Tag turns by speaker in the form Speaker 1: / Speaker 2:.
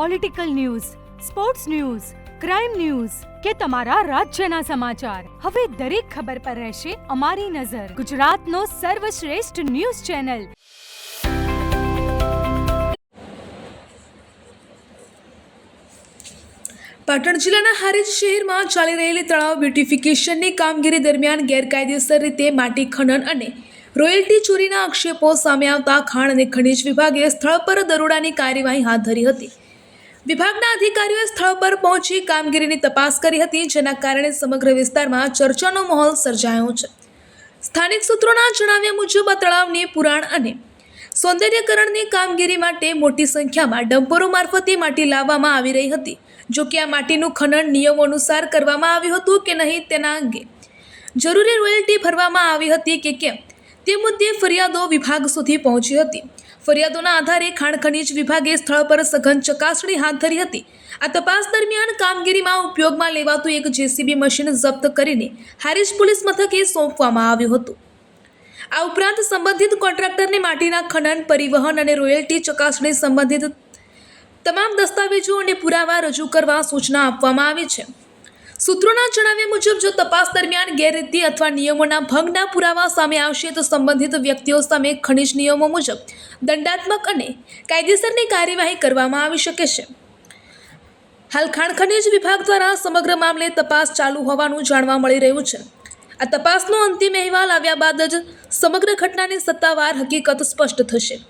Speaker 1: Political news, sports news, crime news કે તમારા રાજ્યના સમાચાર, હવે દરેક ખબર પર રહેશે અમારી નજર. ગુજરાતનો સર્વશ્રેષ્ઠ ન્યૂઝ ચેનલ.
Speaker 2: પાટણ જિલ્લાના હારીજ શહેરમાં ચાલી રહેલી તળાવ બ્યુટિફિકેશનની કામગીરી દરમિયાન ગેરકાયદેસર રીતે માટી ખનન અને રોયલ્ટી ચોરીના આક્ષેપો સામે આવતા ખાણ અને ખનિજ વિભાગે સ્થળ પર દરોડાની કાર્યવાહી હાથ ધરી હતી. વિભાગના અધિકારીઓએ સ્થળ પર પહોંચી કામગીરીની તપાસ કરી હતી, જેના કારણે સમગ્ર વિસ્તારમાં ચર્ચાનો માહોલ સર્જાયો છે. સ્થાનિક સૂત્રોના જણાવ્યા મુજબ આ તળાવની પુરાણ અને સૌંદર્યકરણની કામગીરી માટે મોટી સંખ્યામાં ડમ્પરો મારફતે માટી લાવવામાં આવી રહી હતી. જો કે આ માટીનું ખનન નિયમો અનુસાર કરવામાં આવ્યું હતું કે નહીં તેના અંગે જરૂરી રોયલ્ટી ભરવામાં આવી હતી કે કેમ તે મુદ્દે ફરિયાદો વિભાગ સુધી પહોંચી હતી. ફરિયાદોના આધારે ખાણ ખનિજ વિભાગે સ્થળ પર સઘન ચકાસણી હાથ ધરી હતી. આ તપાસ દરમિયાન કામગીરીમાં ઉપયોગમાં લેવાતું એક જેસીબી મશીન જપ્ત કરીને હારીજ પોલીસ મથકે સોંપવામાં આવ્યું હતું. આ ઉપરાંત સંબંધિત કોન્ટ્રાક્ટરને માટીના ખનન, પરિવહન અને રોયલ્ટી ચકાસણી સંબંધિત તમામ દસ્તાવેજો અને પુરાવા રજૂ કરવા સૂચના આપવામાં આવી છે. સૂત્રોના જણાવ્યા મુજબ જો તપાસ દરમિયાન ગેરરીતિ અથવા નિયમોના ભંગના પુરાવા સામે આવશે તો સંબંધિત વ્યક્તિઓ સામે ખનિજ નિયમો મુજબ દંડાત્મક અને કાયદેસરની કાર્યવાહી કરવામાં આવી શકે છે. હાલ ખાણ ખનિજ વિભાગ દ્વારા સમગ્ર મામલે તપાસ ચાલુ હોવાનું જાણવા મળી રહ્યું છે. આ તપાસનો અંતિમ અહેવાલ આવ્યા બાદ જ સમગ્ર ઘટનાની સત્તાવાર હકીકત સ્પષ્ટ થશે.